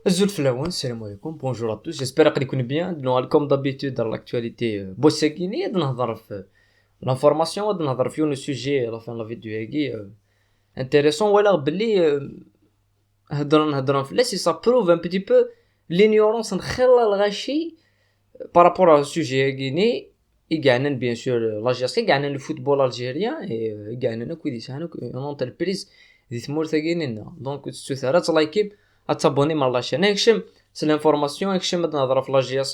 Azul Flawan, salam alaikum, bonjour à tous, j'espère que vous allez bien. Nous, comme d'habitude, dans l'actualité bossegini, nous avons l'information, nous avons le sujet à la fin de la vidéo intéressant. Voilà, Billy, si ça prouve un petit peu l'ignorance par rapport au sujet guinéen. Il gagne bien sûr l'Algérie, gagne le football algérien et gagne une entreprise donc c'est l'équipe à s'abonner à la chaîne. C'est l'information que je me donne à l'Algérie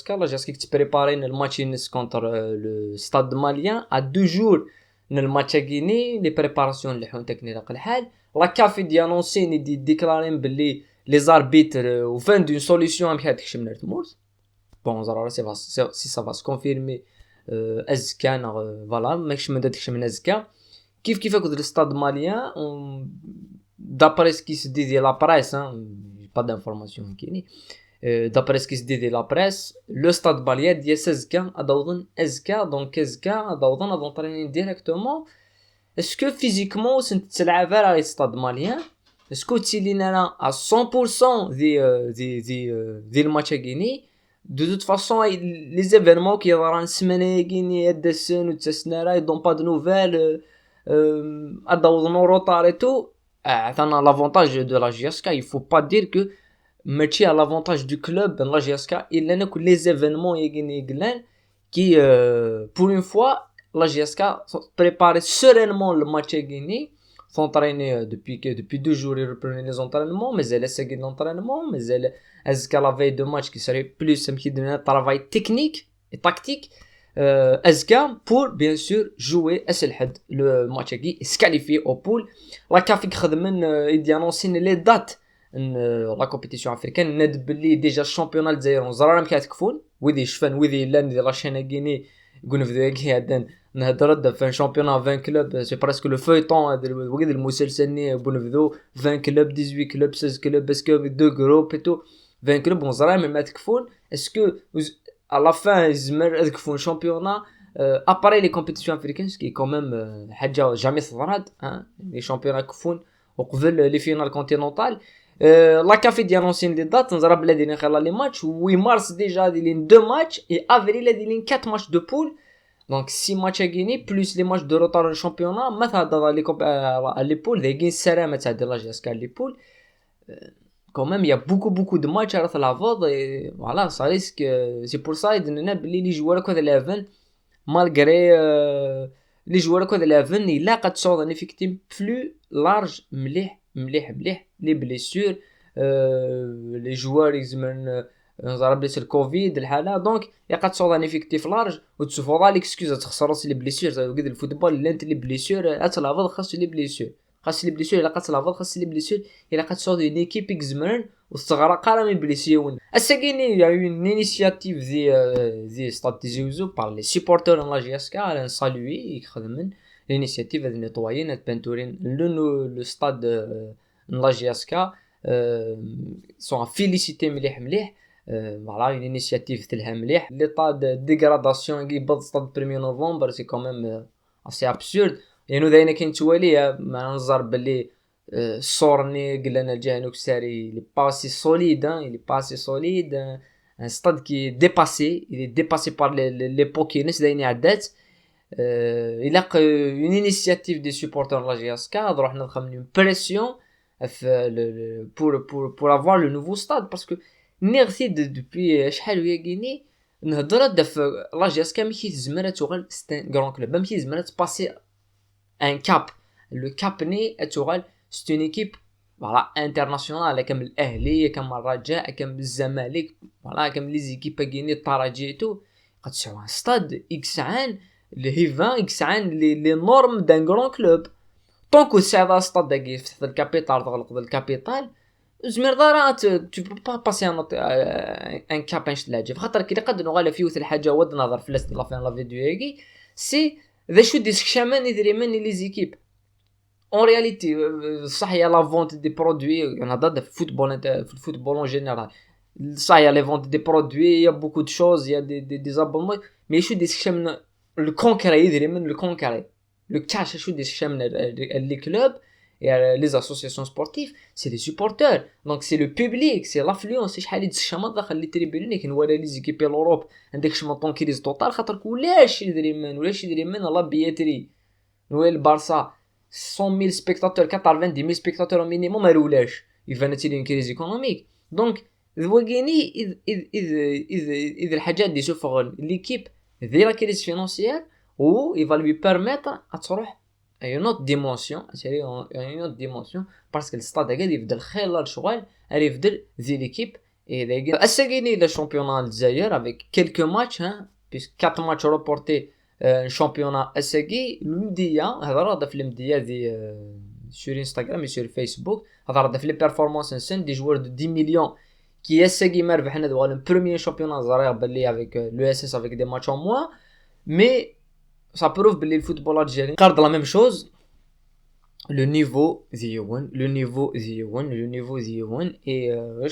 qui se prépare le match contre le Stade Malien à 2 jours le match à Guinée, les préparations la CAF dit annoncer dit déclarer les arbitres au fin d'une solution à bon si ça va se confirmer azka voilà ماكش من داكشي من azka كيف هكا le stade malien d'après ce qui se dit de la presse pas d'information كاينين d'après ce qui se dit de la presse le stade malien ديال azka اظن azka donc azka اظن d'entraîner directement. Est-ce que physiquement c'est تلعب على stade malien est-ce que تيلينا à 100% des matchs à Guinée. De toute façon, les événements qui auront une semaine à Guinée, des semaines ou des semaines, ils n'ont pas de nouvelles. À dans retard et tout. Attends, l'avantage de la GSK, il faut pas dire que métier à l'avantage du club, la GSK, il y a que les événements à Guinée qui, pour une fois, la GSK prépare sereinement le match à Guinée. S'entraîner depuis 2 jours, ils reprenaient les entraînements, mais elle a segué l'entraînement, mais elle est-ce qu'à la veille de match qui serait plus un travail technique et tactique est-ce pour bien sûr jouer le match qui se qualifier au pool. La CAF il annonce les dates de la compétition africaine ند باللي déjà championnat الجزائر زرا كاتكفون وذي شفن وذي لان ديال لاشين غيني يقولوا في ذاك هذا نهضر في شامبيون 20 كلوب سي بريسك لو فويتون وقت المسلسل بونفدو 20 كلوب 18 كلوب 16 كلوب باسكو دو جروب اي تو 20 كلوب بون زرا ما تكفون اسكو à la fin يزمر تكفون شامبيون اباري لي كومبيتيسيون افريكان كي كوميم حاجه جامي صرات لي شامبيون كفون وقبل لي فينال كونتينونتال. La CAF dit annoncer des dates, nous avons dit les matchs. 8 mars déjà, il y a 2 matchs. Et avril, il y a 4 matchs de poule. Donc 6 matchs à Guinée, plus les matchs de retard au championnat. Maintenant, à l'épaule, il y a une série de la GSK à l'épaule. Quand même, il y a beaucoup de matchs à la VOD. Et voilà, ça risque. C'est pour ça que les joueurs qui ont malgré les joueurs qui ont il a un effectif plus large, les blessures, les joueurs ils ont blessé le Covid الحالة donc il y a un effectif large وتشوفوا l'excuse تخسروا les blessures وقد الفوتبول اللي انت les blessures اتلافض خاص les blessures خاص les blessures إلا قتلافض خاص les blessures إلا قتصور une équipe exmern وتغرق على من blessures الساقيني il y a eu une initiative des stade Tizi par les supporters de la GSK à saluer يخدمن l'initiative de nettoyer de peinturer le stade de la GSK sont à féliciter مليح voilà une initiative تلها مليح l'état de dégradation qui يبدا stade 1er novembre c'est quand même assez absurde يعني داينا كاين توالي ما نظر باللي صورني قلنا الجانوك ساري il est pas assez solide il est pas assez solide un stade qui est dépassé il est dépassé par l'époque qui ناس دايني عدات il a une initiative des supporters de la GSK نروح نخمم une pression pour avoir le nouveau stade parce que نيغسي depuis شحال ويا غيني نهضر دف لا جيسكا ماشي زمرات تغال ستان غران كلوب ماشي زمرات باسي ان كاب لو كاب ني تغال سي اون ايكيب فوالا انترناسيونال كم الاهلي كم الرجاء كم الزمالك فوالا كم لي زيكيب غيني الترجي تو قد سوا ستاد اكس عان اللي هي 20 اكس عان لي نورم دان غران كلوب طونكو سي ستاد داكي في الكابيتال تغلق الكابيتال زمير دارات tu peux pas passer un cap انشلاجي خاطر كي قد نغال فيه الحاجه ود نظر في لا فين لا فيديو هيك سي ذا شو دي شامان يدري من لي زيكيب اون رياليتي صح يا لا فونت دي برودوي انا ضد في الفوتبول اون جينيرال صح يا لي فونت دي برودوي يا بوكو دو شوز يا دي زابونمون مي شو دي شامان لو كونكري يدري من لو كونكري لو كاش شو دي شامان لي كلوب et les associations sportives, c'est les supporters. Donc c'est le public, c'est l'affluence. شحال يدز الشمط داخل لي تريبيون كاين ولا لي زيكيبي لوروب عندك شمطون كيريز توتال خاطر ولاش يدري من لا بياتري ولا البارسا 100,000 spectateurs 90,000 spectateurs au minimum ما رولاش يفانتي لي كريز ايكونوميك. دونك ذوكيني اذ الحاجات دي شوفوا ليكيب ذي لا كريز فينانسيير و il va lui permettre تروح une autre dimension, c'est une autre dimension parce que le stade قاعد يبدل خلال شغل غادي يبدل ذي ليكيب et d'ailleurs الساقيني le championnat الجزائر avec quelques matchs hein puisque 4 matchs reportés championnat الساقي المدية هضره في المدية ذي sur Instagram et sur Facebook هضره في les performances نسن des joueurs de 10 millions qui الساقي ما ربحنا le premier championnat زرير باللي avec l'ESS avec des matchs en moins mais ça prouve que le football algérien garde la même chose. Le niveau et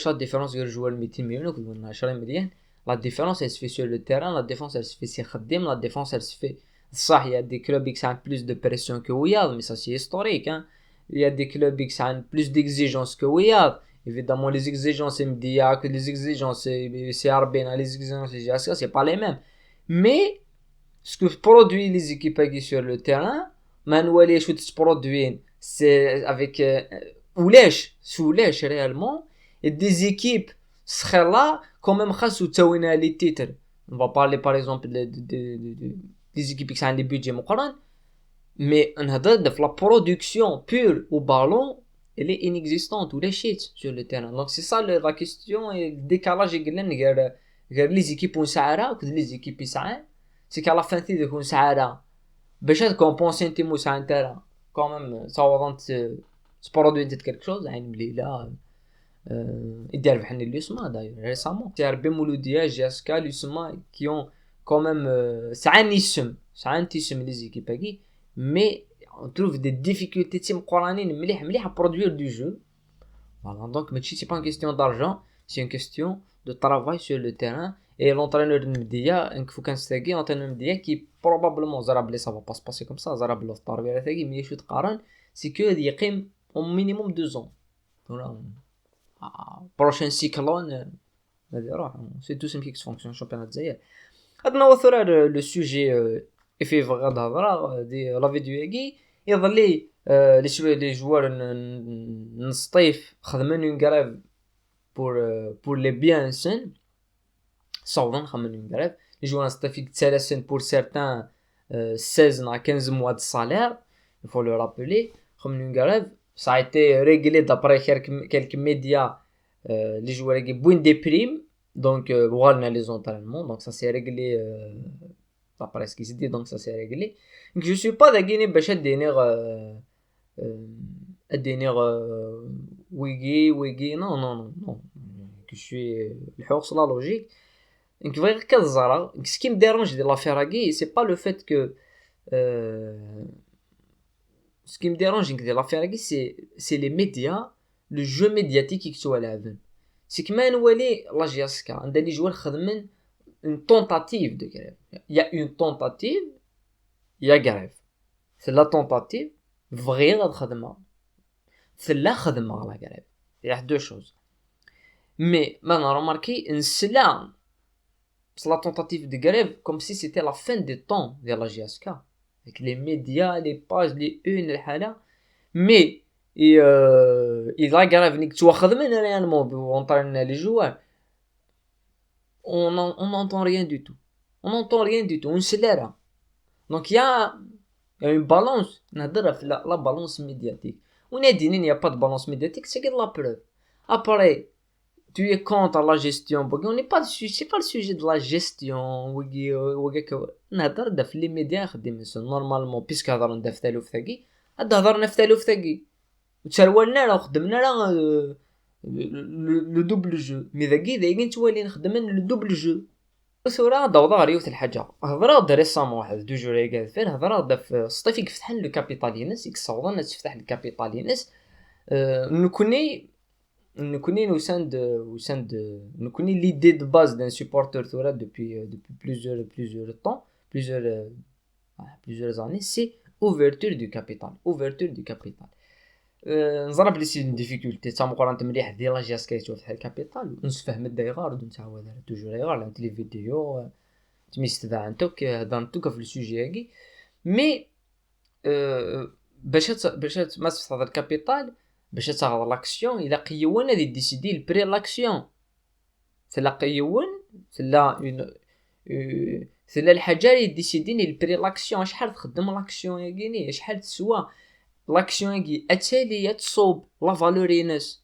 la différence entre les joueurs de 100 millions et les joueurs de 10 millions, la différence elle se fait sur le terrain, la défense elle se fait sur Khadim, la défense elle se fait ça, il y a des clubs qui ont plus de pression que Wiyad, mais ça c'est historique hein. Il y a des clubs qui ont plus d'exigences que Wiyad. Évidemment les exigences MDA, que les exigences c'est Arbena, les exigences c'est GSK, c'est pas les mêmes. Mais ce que produit les équipes qui sur le terrain, Manuel shoot produit c'est avec sous lèche réellement et des équipes seraient là quand même خاصو تاوينا les titres. On va parler par exemple des équipes qui ont des budgets مقرن mais on a de la production pure au ballon elle est inexistante ou les shit sur le terrain. Donc c'est ça la question et le décalage قلنا غير les équipes مساعرة و les équipes يسعان c'est qu'à la fin tu تكون سعادة باش تكومبونسي انت مساعد نتاعها quand même صوضنت سبورودوي انت quelque chose يعني بليله يدير بحال اللي يسمى داير ريسامون تاع بمولوديا جاسكا اللي يسمى qui ont quand même سعانتيسم les équipes هكي mais on trouve des difficultés تيم قرانين مليح à produire du jeu. Voilà, donc mais c'est pas une question d'argent, c'est une question de travail sur le terrain. Et l'entraîneur de Mdia, l'entraîneur de Mdia qui probablement Zarabli, ça va pas se passer comme ça, Zarabli mais je c'est que il y a au minimum 2 ans. Voilà. Prochain cyclone, c'est tout simple qui fonctionne championnat d'Zaïre. Maintenant on fera le sujet effet vrai d'Havra de la vidéo qui يظل les joueurs نصطيف خدمين une grève pour les biens sains. صوضن خمن une grève les joueurs نصطيف 3 سنين pour certains 16 à 15 mois de salaire, il faut le rappeler. خمن une grève ça a été réglé d'après quelques médias les joueurs qui boivent des primes donc voilà les entraînements donc ça s'est réglé d'après ce qui s'est dit donc ça s'est réglé. Donc je suis pas d'accord باش ادينير ويجي non que je suis الحوق la logique. Donc vrai que Zara ce qui me dérange de l'affaire Agui c'est pas le fait que ce qui me dérange de l'affaire Agui c'est les médias le jeu médiatique qui soit là c'est que ما نولي لا جياسكا عند لي جوار خدمن une tentative de grève. Il y a une tentative, il y a grève. C'est la tentative, vraie la khadma. C'est la khadma la grève. Il y a 2 choses. Mais maintenant remarquez une slam. C'est la tentative de grève comme si c'était la fin des temps de la GSK. Avec les médias, les pages, les unes, les hala. Mais il la grève nik tu khadmen réellement pour entraîner les joueurs. On n'entend rien du tout. On n'entend rien du tout. On se l'air. Donc il y a une balance. La balance médiatique. On est dit il n'y a pas de balance médiatique. C'est que de la preuve. Après, tu es contre la gestion. On n'est pas dessus. C'est pas le sujet de la gestion. نهضر في les médias خدمين normalement puisque هضر نفتلو في ثقي. هضر نفتلو في ثقي. تشروالنا راه خدمنا راه le double jeu. Mais ذاكي تولي نخدمن le double jeu. ثورة ضوضاء ريوت الحاجة هضرة ريسامون واحد 2 جور قاعد فين هضرة في الصيف يفتح لو كابيتالينس يكسوضن تفتح الكابيتالينس نكوني وسند نكوني l'idée de base d'un supporter ثورة depuis plusieurs temps plusieurs années c'est ouverture du capital نضرب لي سي ديفيكولتي تا مقارنه مليح ديال لا جي اس كي توفتح الكابيتال ونفهم الدايغار نتا هو دار توجور يغار عند لي فيديو تميستبع انتوك هضر نتوك في السوجي هاكي مي باش ما تفتح الكابيتال باش تاخذ لاكسيون الا قيون هذه ديسيدي البري لاكسيون سلا قيون سلا سلا الحاجه اللي ديسيديني البري لاكسيون شحال تخدم لاكسيون ياكيني شحال تسوى لاكسيون ياكي اتاليه تصوب لا فالورينس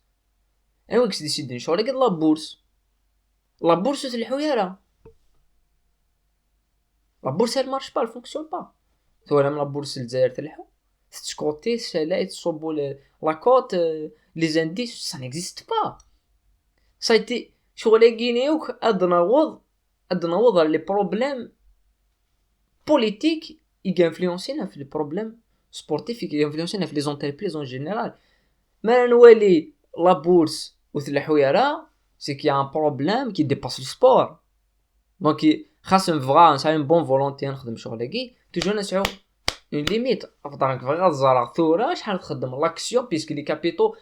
انا واش ديسيدي شغل قد لا بورس الحويره لا بورس elle marche pas elle fonctionne pas ثورة من لا بورس الجزائر تلحو تسكوتي سلا تصوبوا لا كوت لي زانديس سا نيكزيست با سايتي شغل كينيوك ادناوض لي بروبليم بوليتيك يغانفلونسينا في لي بروبليم سبورتيف يغانفلونسينا في لي زونتربريز اون جينيرال ما نولي لا بورس وثلحويره سي كي ان بروبليم كي ديباس لو سبور دونك خاصم فغا نسعى بون فولونتي نخدم شغلكي توجور نسعو اون ليميت افضل فغا الزرع ثوره شحال تخدم لاكسيون بيسك لي كابيتو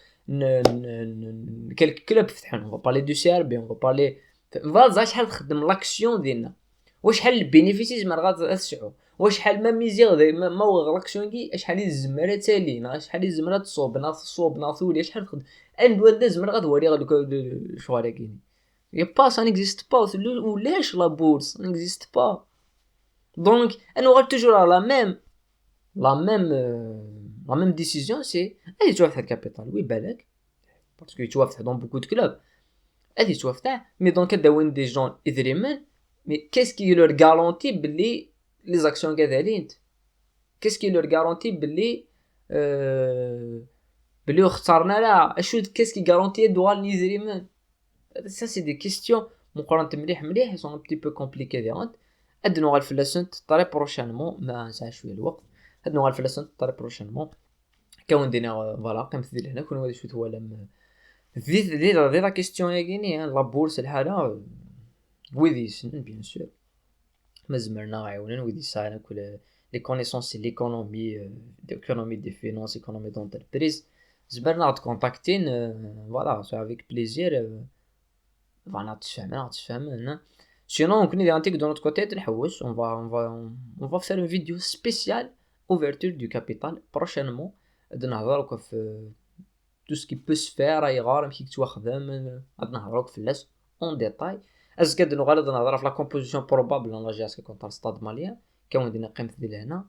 كلك كلوب فتحون اون بالي دو سي ار بي اون بالي فالزا شحال تخدم لاكسيون ديالنا واش شحال البينيفيسيز من غا تسعو واش شحال ما ميزير ما هو لاكسيون كي شحال الزمره تالينا شحال الزمره تصوب ناثولي شحال تخدم اند ولا زمره غتوري غادي شوارع كاين يا با سا نيكزيست با ولاش لا بورس نيكزيست با دونك انا غير توجور لا ميم ديسيزيون سي هادي توفتح الكابيتال وي بالك باسكو توفتح دون بوكو دو كلوب هادي توفتح مي دونك داوين دي جون اذريمن مي كيسكي لور غارونتي بلي لي زاكسيون كذالين كيسكي لور غارونتي بلي بلي اختارنا لا اشو كيسكي غارونتي دوال نيزريمن ça c'est des questions مقارنه مليح sont un petit peu compliquées ديالات ادنو غالفلاسون طري بروشانمون ما نساش شويه الوقت ادنو غالفلاسون طري بروشانمون كون دينا فوالا كنمثل هنا كون هذا شويه هو لم دي لا كيستيون ياكيني لا بورس الحاله ويدي سن بيان سور ما زمرنا عيونا ويدي ساعه كل لي كونيسونس ليكونومي دي فينانس ايكونومي دونتربريز زبرنا تكونتاكتين فوالا سو افيك بليزير فانا تفهمنا sinon كنا دي انتيك دو نوت كوتي تنحوس on va faire une vidéo spéciale ouverture du capital prochainement نهضروا في tout ce qui peut se faire يغار مشي تواخدم نهضروا في اللاس اون ديتاي ازكاد نغالط نهضر في لا كومبوزيسيون بروبابل لا جي اس كونتر ستاد ماليان كون دينا قيمه ديال هنا